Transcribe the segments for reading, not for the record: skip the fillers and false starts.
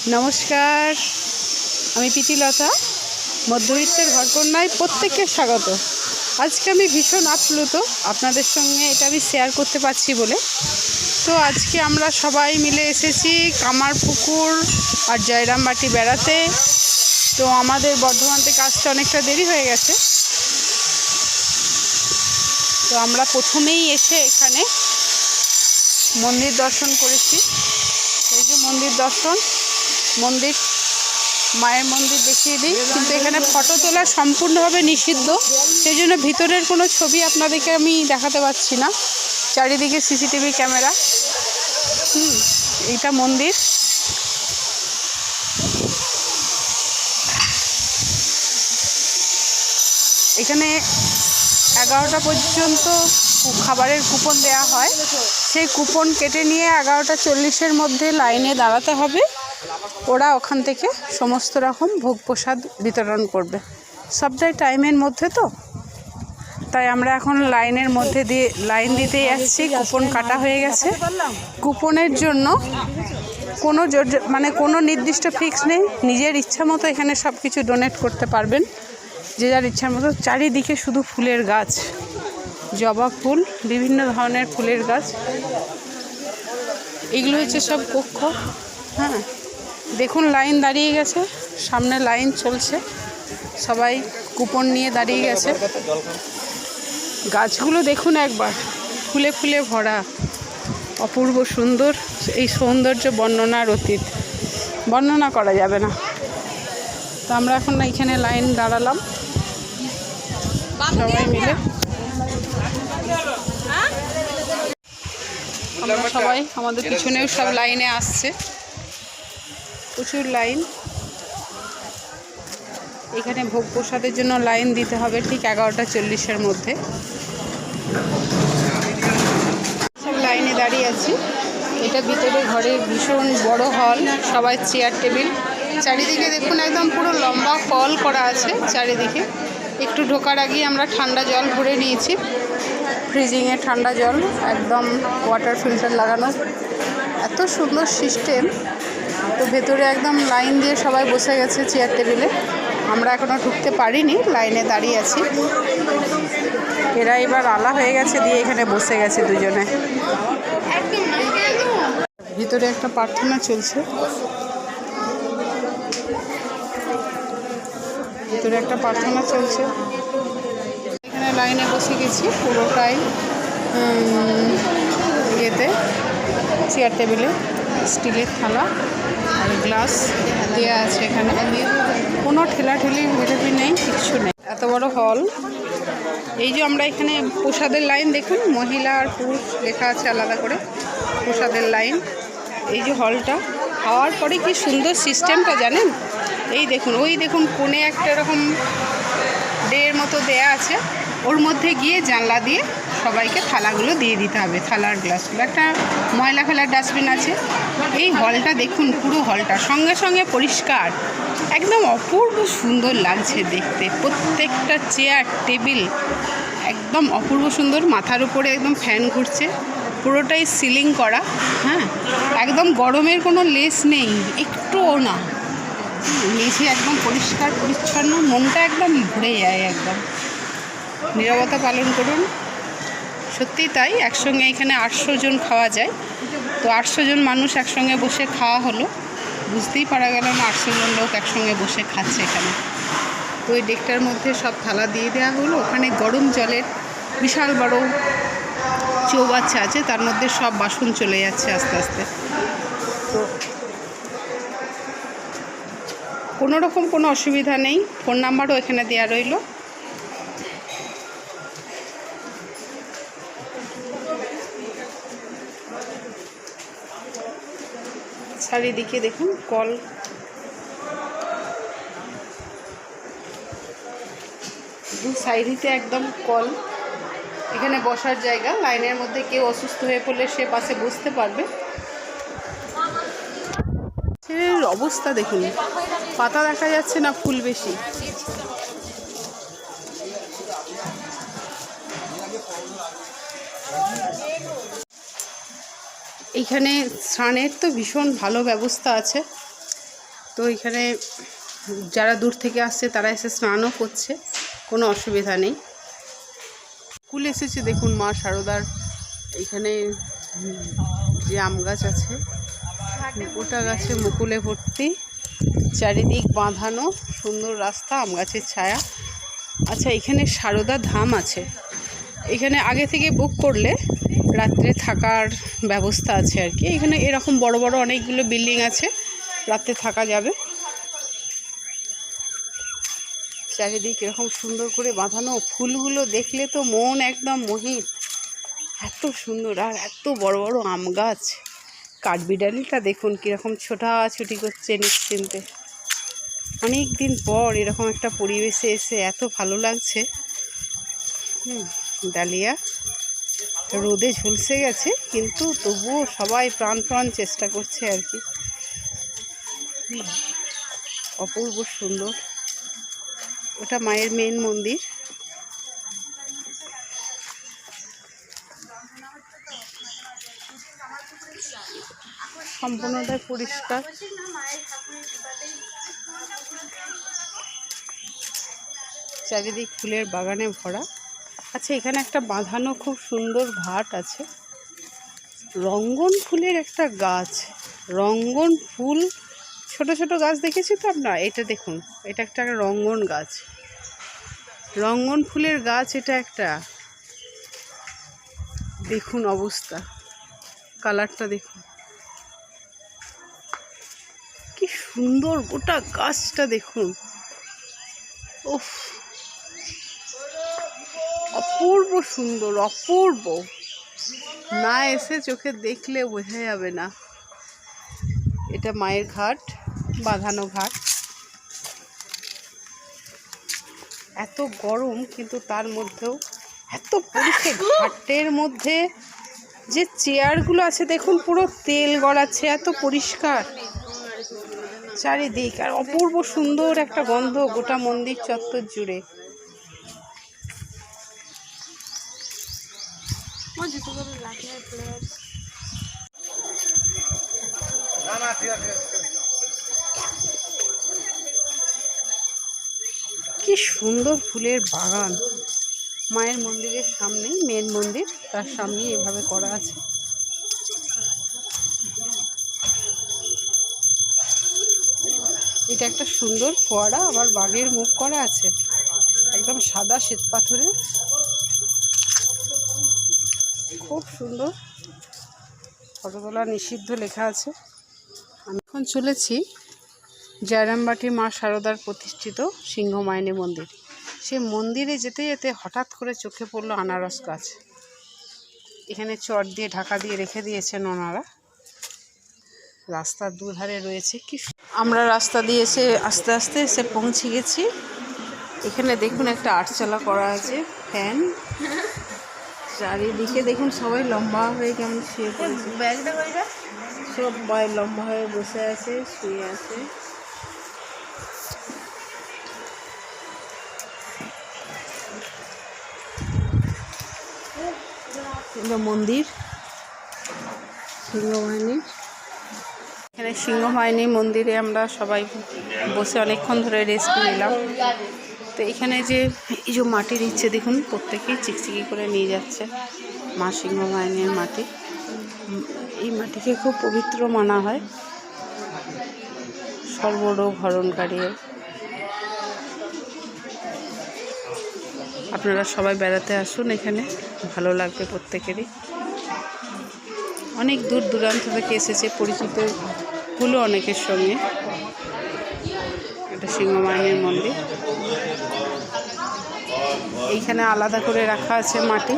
নমস্কার, আমি প্রীতিলতা। মধ্যবিত্তের ঘরকন্যায় প্রত্যেককে স্বাগত। আজকে আমি ভীষণ আপ্লুত আপনাদের সঙ্গে এটা আমি শেয়ার করতে পারছি বলে। তো আজকে আমরা সবাই মিলে এসেছি কামারপুকুর আর জয়রামবাটি বেড়াতে। তো আমাদের বর্ধমান থেকে আসতে অনেকটা দেরি হয়ে গেছে। তো আমরা প্রথমেই এসে এখানে মন্দির দর্শন করেছি। এই যে মন্দির দর্শন, মন্দির, মায়ের মন্দির দেখিয়ে দিই। কিন্তু এখানে ফটো তোলা সম্পূর্ণভাবে নিষিদ্ধ, সেই জন্য ভিতরের কোনো ছবি আপনাদেরকে আমি দেখাতে পারছি না। চারিদিকে সিসিটিভি ক্যামেরা। এইটা মন্দির। এখানে 11টা পর্যন্ত খাবারের কুপন দেওয়া হয়। সেই কুপন কেটে নিয়ে 11টা 40-এর মধ্যে লাইনে দাঁড়াতে হবে। ওরা ওখান থেকে সমস্ত রকম ভোগ প্রসাদ বিতরণ করবে। সবটাই টাইমের মধ্যে, তো তাই আমরা এখন লাইনের মধ্যে দিয়ে লাইন দিতেই যাচ্ছি। কুপন কাটা হয়ে গেছে। কুপনের জন্য কোনো নির্দিষ্ট ফিক্স নেই। নিজের ইচ্ছা মতো এখানে সব কিছু ডোনেট করতে পারবেন, যে যার ইচ্ছার মতো। চারিদিকে শুধু ফুলের গাছ, জবা ফুল, বিভিন্ন ধরনের ফুলের গাছ। এগুলো হচ্ছে সব কক্ষ। হ্যাঁ, দেখুন লাইন দাঁড়িয়ে গেছে, সামনে লাইন চলছে, সবাই কুপন নিয়ে দাঁড়িয়ে গেছে। গাছগুলো দেখুন একবার, ফুলে ফুলে ভরা, অপূর্ব সুন্দর। এই সৌন্দর্য বর্ণনার অতীত, বর্ণনা করা যাবে না। তো আমরা এখন এখানে লাইন দাঁড়ালাম সবাই মিলে। আমরা সবাই, আমাদের পিছনেও সব লাইনে আসছে, প্রচুর লাইন। এখানে ভোগ প্রসাদের জন্য লাইন দিতে হবে ঠিক 11টা 40-এর মধ্যে। সব লাইনে দাঁড়িয়ে আছি। এটা ভিতরে ঘরের ভীষণ বড় হল, সবাই চেয়ার টেবিল। চারিদিকে দেখুন একদম পুরো লম্বা কল করা আছে চারিদিকে। একটু ঢোকার আগেই আমরা ঠান্ডা জল ভরে নিয়েছি, ফ্রিজিংয়ে ঠান্ডা জল, একদম ওয়াটার ফিল্টার লাগানো। এত সুন্দর সিস্টেম। তো ভেতরে একদম লাইন দিয়ে সবাই বসে গেছে চেয়ার টেবিলে। আমরা এখনও ঢুকতে পারিনি, লাইনে দাঁড়িয়ে আছি। এরা এবার আলা হয়ে গেছে, দিয়ে এখানে বসে গেছে দুজনে। ভিতরে একটা প্রার্থনা চলছে, ভিতরে একটা প্রার্থনা চলছে। এখানে লাইনে বসে গেছি পুরোটাই ইয়েতে, চেয়ার টেবিলে। স্টিলের থালা আর গ্লাস দেওয়া আছে এখানে। কোনো ঠেলাঠেলি ভেটাভি নেই, কিচ্ছু নেই। এত বড় হল। এই যে আমরা এখানে প্রসাদের লাইন দেখুন, মহিলা আর পুরুষ লেখা আছে আলাদা করে, প্রসাদের লাইন। এই যে হলটা খাওয়ার পরে কি সুন্দর সিস্টেমটা জানেন। এই দেখুন, ওই দেখুন কোণে একটা এরকম ডের মতো দেয়া আছে, ওর মধ্যে গিয়ে জানলা দিয়ে সবাইকে থালাগুলো দিয়ে দিতে হবে, থালার গ্লাসগুলো। একটা ময়লা ফেলার ডাস্টবিন আছে। এই হলটা দেখুন, পুরো হলটা সঙ্গে সঙ্গে পরিষ্কার, একদম অপূর্ব সুন্দর লাগছে দেখতে। প্রত্যেকটা চেয়ার টেবিল একদম অপূর্ব সুন্দর। মাথার উপরে একদম ফ্যান ঘুরছে, পুরোটাই সিলিং করা। হ্যাঁ, একদম গরমের কোনো লেশ নেই, একটুও না। মেঝে একদম পরিষ্কার পরিচ্ছন্ন, মনটা একদম ভরে যায়। একদম নীরবতা পালন করুন। সত্যি তাই, একসঙ্গে এখানে 800 জন খাওয়া যায়। তো 800 জন মানুষ একসঙ্গে বসে খাওয়া হলো। বুঝতেই পারা গেল না 800 জন লোক একসঙ্গে বসে খাচ্ছে এখানে। তো ওই ডেকটার মধ্যে সব থালা দিয়ে দেওয়া হলো। ওখানে গরম জলের বিশাল বড় চৌবাচ্চা আছে, তার মধ্যে সব বাসন চলে যাচ্ছে আস্তে আস্তে। তো কোনো রকম কোনো অসুবিধা নেই। ফোন নাম্বারও এখানে দেওয়া রইল। চারিদিকে দেখুন কল, দু সাইডেতে একদম কল। এখানে বসার জায়গা, লাইনের মধ্যে কেউ অসুস্থ হয়ে পড়লে সে পাশে বসতে পারবে। এর অবস্থা দেখুন, পাতা দেখা যাচ্ছে না, ফুল বেশি। এইখানে স্নানের তো ভীষণ ভালো ব্যবস্থা আছে। তো এখানে যারা দূর থেকে আসছে তারা এসে স্নানও করছে, কোনো অসুবিধা নেই। ফুল এসেছে দেখুন মা শারদার। এখানে যে আম গাছ আছে গোটা গাছে মুকুলে ভর্তি, চারিদিক বাঁধানো সুন্দর রাস্তা, আম গাছের ছায়া। আচ্ছা, এখানে শারদা ধাম আছে। এখানে আগে থেকে বুক করলে রাত্রে থাকার ব্যবস্থা আছে আর কি। এখানে এরকম বড় বড় অনেকগুলো বিল্ডিং আছে, রাত্রে থাকা যাবে। চারিদিক এরকম সুন্দর করে বাঁধানো, ফুলগুলো দেখলে তো মন একদম মোহিত, এত সুন্দর। আর এত বড় বড় আম গাছ, কাঠবিড়ালিটা দেখুন কীরকম ছোটাছুটি করছে নিশ্চিন্তে। অনেক দিন পর এরকম একটা পরিবেশে এসে এত ভালো লাগছে। ডালিয়া রোদে ঝলসে গেছে, কিন্তু তবুও সবাই প্রাণ চেষ্টা করছে আর কি। অপূর্ব সুন্দর। ওটা মায়ের মেন মন্দির। সম্পূর্ণটাই পরিষ্কার। চারিদিক ফুলের বাগানে ভরা। আচ্ছা, এখানে একটা বাঁধানো খুব সুন্দর ঘাট আছে, রঙ্গন ফুলের একটা গাছ। রঙ্গন ফুল, ছোট ছোট গাছ দেখেছি তো আপনারা। এটা দেখুন, এটা একটা রঙ্গন গাছ, রঙ্গন ফুলের গাছ। এটা একটা দেখুন অবস্থা, কালারটা দেখুন কি সুন্দর, গোটা গাছটা দেখুন। উফ, অপূর্ব সুন্দর, অপূর্ব। না এসে চোখে দেখলে বোঝা যাবে না। এটা মায়ের ঘাট, বাঁধানো ঘাট। এত গরম কিন্তু তার মধ্যেও এত পরিষ্কার। ঘাটের মধ্যে যে চেয়ারগুলো আছে দেখুন, পুরো তেল গড়াচ্ছে, এত পরিষ্কার চারিদিক। আর অপূর্ব সুন্দর একটা গন্ধ গোটা মন্দির চত্বর জুড়ে। কি সুন্দর ফুলের বাগান। মায়ের মন্দিরের সামনেই, মেন মন্দির তার সামনে এভাবে করা আছে। এটা একটা সুন্দর ফোয়ারা, আবার বাঘের মুখ করা আছে, একদম সাদা শ্বেত পাথরের, খুব সুন্দর। ফটো তোলা নিষিদ্ধ লেখা আছে। আমি এখন চলেছি জয়রামবাটি মা শারদার প্রতিষ্ঠিত সিংহমায়নী মন্দির। সে মন্দিরে যেতে যেতে হঠাৎ করে চোখে পড়লো আনারস গাছ। এখানে চট দিয়ে ঢাকা দিয়ে রেখে দিয়েছেন ওনারা। রাস্তার দুধারে রয়েছে কি। আমরা রাস্তা দিয়ে আস্তে আস্তে এসে পৌঁছে গেছি। এখানে দেখুন একটা আটচালা করা আছে, ফ্যান। চারিদিকে দেখুন সবাই লম্বা হয়ে কেমন শুয়ে পড়েছে, সব লম্বা হয়ে বসে আছে, শুয়ে আছে। মন্দির সিংহবাহিনী। এখানে সিংহবাহিনী মন্দিরে আমরা সবাই বসে অনেকক্ষণ ধরে রেস্ট নিলাম। তো এখানে যে এই যে মাটি দিচ্ছে দেখুন, প্রত্যেকেই চিকচিকি করে নিয়ে যাচ্ছে মা সিংহবাহিনীর মাটি। এই মাটিকে খুব পবিত্র মানা হয়, সর্বরোগ হরণকারী। আপনারা সবাই বেড়াতে আসুন, এখানে ভালো লাগবে প্রত্যেকেরই। অনেক দূর দূরান্ত থেকে এসেছে, পরিচিত হলো অনেকের সঙ্গে। এটা সিংহবাহিনীর মন্দির। এইখানে আলাদা করে রাখা আছে মাটি,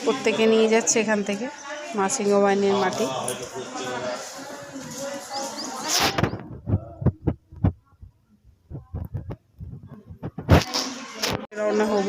প্রত্যেকে নিয়ে যাচ্ছে এখান থেকে মা সিংহবাহিনীর মাটি। রওনা হব।